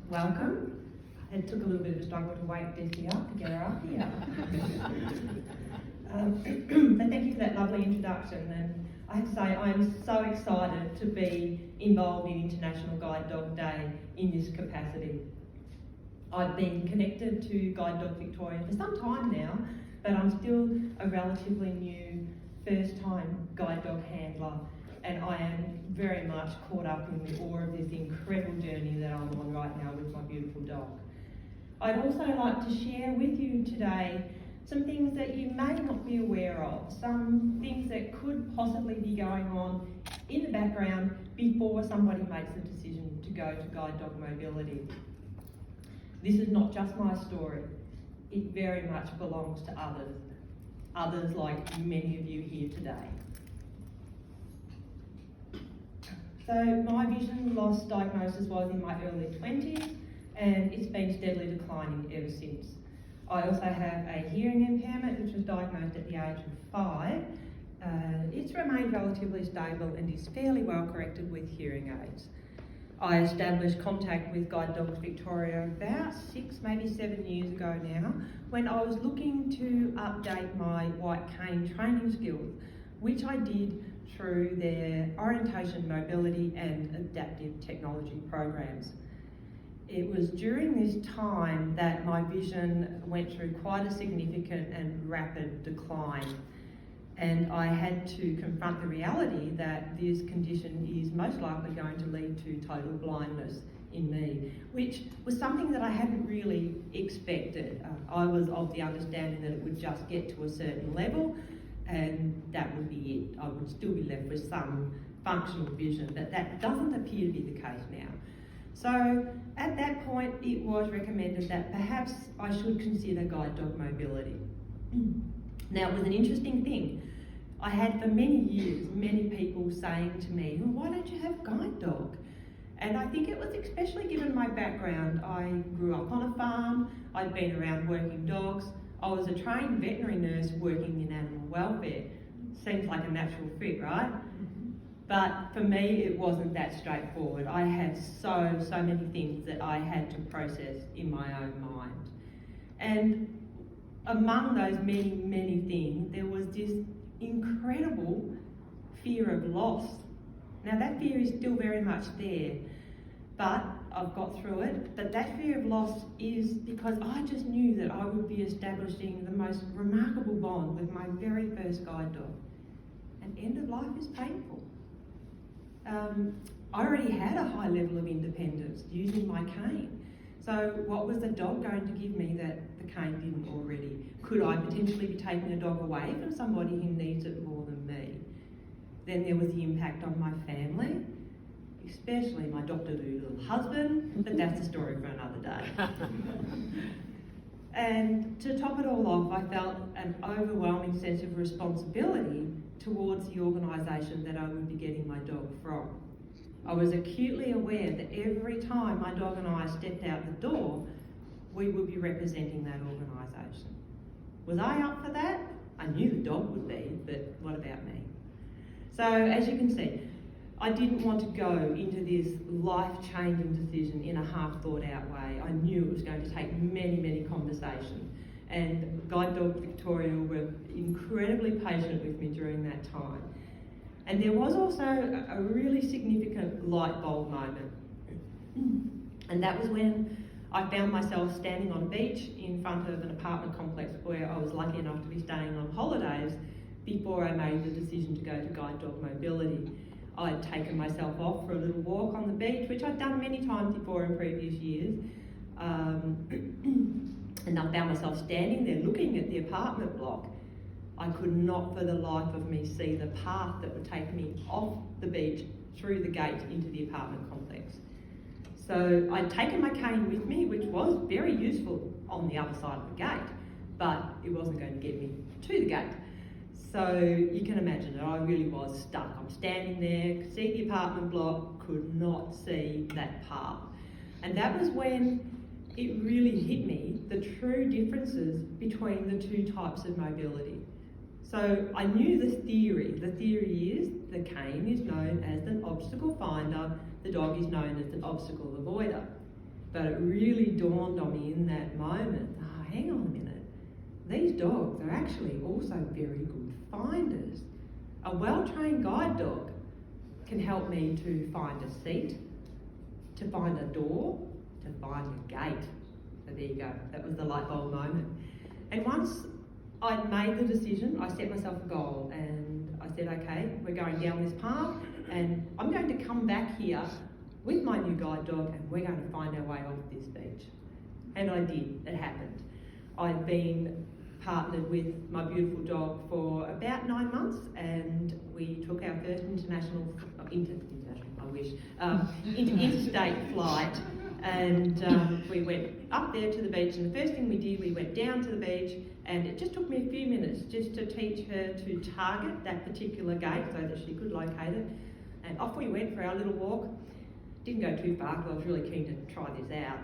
welcome. It took a little bit of a struggle to wake Desi up to get her up here. So thank you for that lovely introduction, and I have to say I am so excited to be involved in International Guide Dog Day in this capacity. I've been connected to Guide Dog Victoria for some time now, but I'm still a relatively new first-time guide dog handler, and I am very much caught up in the awe of this incredible journey that I'm on right now with my beautiful dog. I'd also like to share with you today some things that you may not be aware of, some things that could possibly be going on in the background before somebody makes the decision to go to guide dog mobility. This is not just my story, it very much belongs to others like many of you here today. So my vision loss diagnosis was in my early 20s, and it's been steadily declining ever since. I also have a hearing impairment which was diagnosed at the age of 5. It's remained relatively stable and is fairly well corrected with hearing aids. I established contact with Guide Dogs Victoria about 6, maybe 7 years ago now, when I was looking to update my white cane training skills, which I did through their orientation, mobility and adaptive technology programs. It was during this time that my vision went through quite a significant and rapid decline, and I had to confront the reality that this condition is most likely going to lead to total blindness in me, which was something that I hadn't really expected. I was of the understanding that it would just get to a certain level and that would be it. I would still be left with some functional vision, but that doesn't appear to be the case now. So at that point, it was recommended that perhaps I should consider guide dog mobility. Now, it was an interesting thing. I had for many years, many people saying to me, well, why don't you have guide dog? And I think it was especially given my background. I grew up on a farm, I'd been around working dogs, I was a trained veterinary nurse working in animal welfare. Seems like a natural fit, right? But for me, it wasn't that straightforward. I had so many things that I had to process in my own mind. And among those many things, there was this incredible fear of loss. Now that fear is still very much there, but I've got through it. But that fear of loss is because I just knew that I would be establishing the most remarkable bond with my very first guide dog. And end of life is painful. I already had a high level of independence using my cane. So what was the dog going to give me that the cane didn't already? Could I potentially be taking a dog away from somebody who needs it more than me? Then there was the impact on my family, especially my Dr. Doolittle husband, but that's a story for another day. And to top it all off, I felt an overwhelming sense of responsibility towards the organisation that I would be getting my dog from. I was acutely aware that every time my dog and I stepped out the door, we would be representing that organisation. Was I up for that? I knew the dog would be, but what about me? So as you can see, I didn't want to go into this life-changing decision in a half-thought-out way. I knew it was going to take many conversations. And Guide Dog Victoria were incredibly patient with me during that time. And there was also a really significant light bulb moment. And that was when I found myself standing on a beach in front of an apartment complex where I was lucky enough to be staying on holidays before I made the decision to go to guide dog mobility. I'd taken myself off for a little walk on the beach, which I'd done many times before in previous years. And I found myself standing there looking at the apartment block. I could not for the life of me see the path that would take me off the beach through the gate into the apartment complex. So I'd taken my cane with me, which was very useful on the other side of the gate, but it wasn't going to get me to the gate. So you can imagine that I really was stuck. I'm standing there, could see the apartment block, could not see that path. And that was when it really hit me the true differences between the two types of mobility. So I knew the theory. The theory is the cane is known as an obstacle finder, the dog is known as an obstacle avoider. But it really dawned on me in that moment, hang on a minute, these dogs are actually also very good finders. A well-trained guide dog can help me to find a seat, to find a door, to find a gate. So there you go, that was the light bulb moment. And once I'd made the decision, I set myself a goal and I said, okay, we're going down this path and I'm going to come back here with my new guide dog and we're going to find our way off this beach. And I did, it happened. I'd been partnered with my beautiful dog for about 9 months and we took our first interstate flight and we went up there to the beach, and the first thing we did, we went down to the beach, and it just took me a few minutes just to teach her to target that particular gate so that she could locate it, and off we went for our little walk. Didn't go too far because I was really keen to try this out.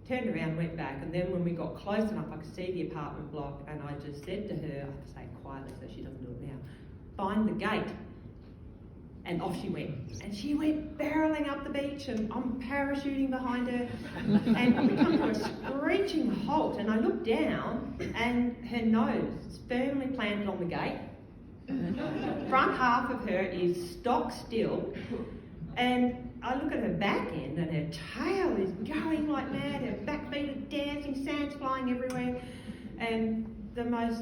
Turned around, went back, and then when we got close enough I could see the apartment block, and I just said to her, I have to say it quietly so she doesn't do it now, find the gate. And off she went. And she went barreling up the beach and I'm parachuting behind her. And we come to a screeching halt and I look down and her nose is firmly planted on the gate. Front half of her is stock still. And I look at her back end and her tail is going like mad, her back feet are dancing, sand's flying everywhere. And the most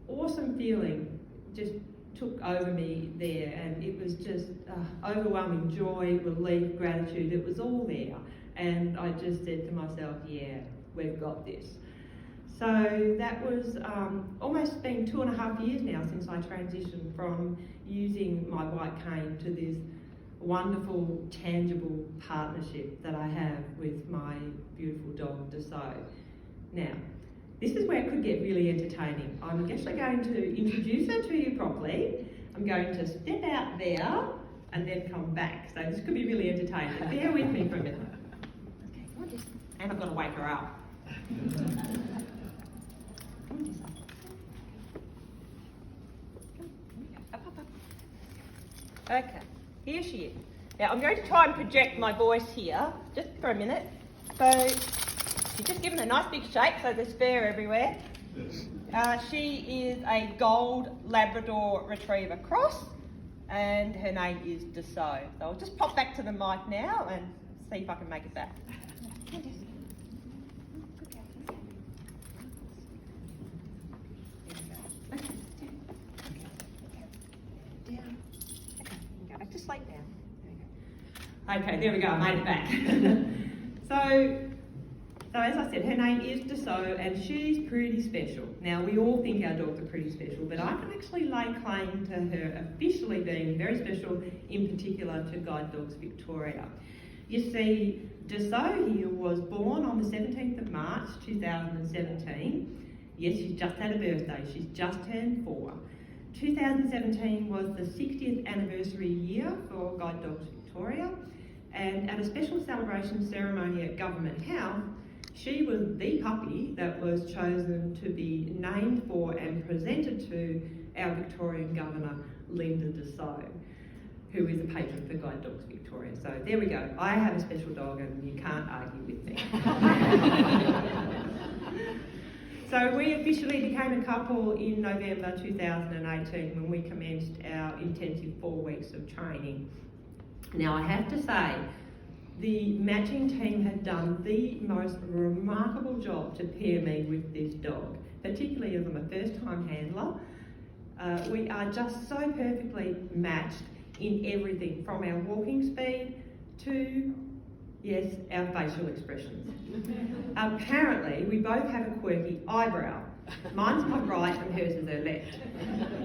awesome feeling just took over me there, and it was just overwhelming joy, relief, gratitude. It was all there, and I just said to myself, yeah, we've got this. So that was almost been 2.5 years now since I transitioned from using my white cane to this wonderful, tangible partnership that I have with my beautiful dog, Dassault. Now, this is where it could get really entertaining. I'm actually going to introduce her to you properly. I'm going to step out there and then come back. So this could be really entertaining. Bear with me for a minute. Okay, come on, Jess. And I've got to wake her up. Come on, Jess. Up. Okay, here she is. Now I'm going to try and project my voice here, just for a minute. So she's just given a nice big shake, so there's fur everywhere. She is a gold Labrador Retriever cross, and her name is Dassault. So I'll just pop back to the mic now and see if I can make it back. Just lay down. Okay, there we go, I made it back. So as I said, her name is Dassault and she's pretty special. Now, we all think our dogs are pretty special, but I can actually lay claim to her officially being very special, in particular to Guide Dogs Victoria. You see, Dassault here was born on the 17th of March 2017. Yes, she's just had a birthday, she's just turned 4. 2017 was the 60th anniversary year for Guide Dogs Victoria, and at a special celebration ceremony at Government House, she was the puppy that was chosen to be named for and presented to our Victorian Governor, Linda Dassault, who is a patron for Guide Dogs Victoria. So there we go. I have a special dog and you can't argue with me. So we officially became a couple in November 2018 when we commenced our intensive 4 weeks of training. Now I have to say, the matching team had done the most remarkable job to pair me with this dog, particularly as I'm a first-time handler. We are just so perfectly matched in everything, from our walking speed to, yes, our facial expressions. Apparently, we both have a quirky eyebrow. Mine's my right and hers is her left.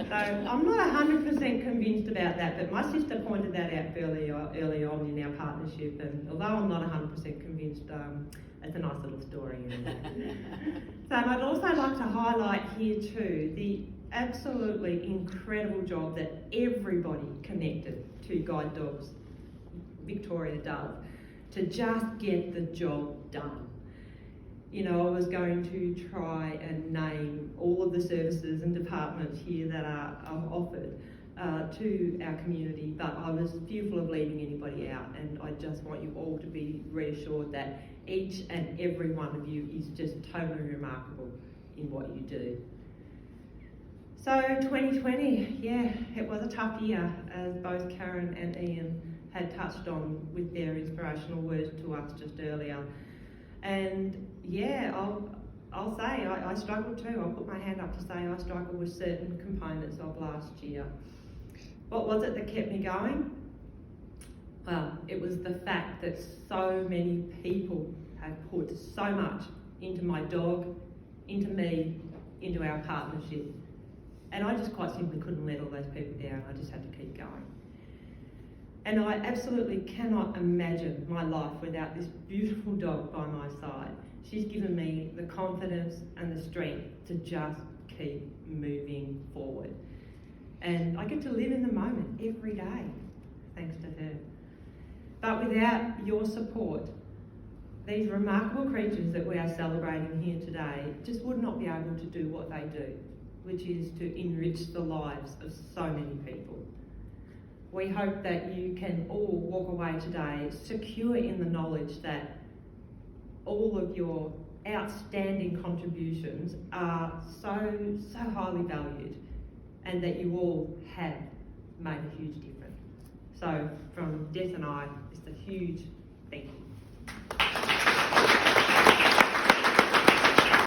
So I'm not 100% convinced about that, but my sister pointed that out early on in our partnership, and although I'm not 100% convinced, it's a nice little story. So I'd also like to highlight here too the absolutely incredible job that everybody connected to Guide Dogs Victoria does to just get the job done. You know, I was going to try and name all of the services and departments here that are offered, to our community, but I was fearful of leaving anybody out, and I just want you all to be reassured that each and every one of you is just totally remarkable in what you do. So 2020, yeah, it was a tough year, as both Karen and Ian had touched on with their inspirational words to us just earlier. And yeah, I'll say I struggled too. I'll put my hand up to say I struggled with certain components of last year. What was it that kept me going? Well, it was the fact that so many people have put so much into my dog, into me, into our partnership. And I just quite simply couldn't let all those people down. I just had to keep going. And I absolutely cannot imagine my life without this beautiful dog by my side. She's given me the confidence and the strength to just keep moving forward. And I get to live in the moment every day, thanks to her. But without your support, these remarkable creatures that we are celebrating here today just would not be able to do what they do, which is to enrich the lives of so many people. We hope that you can all walk away today secure in the knowledge that all of your outstanding contributions are so highly valued, and that you all have made a huge difference. So from Des and I, it's a huge thank you.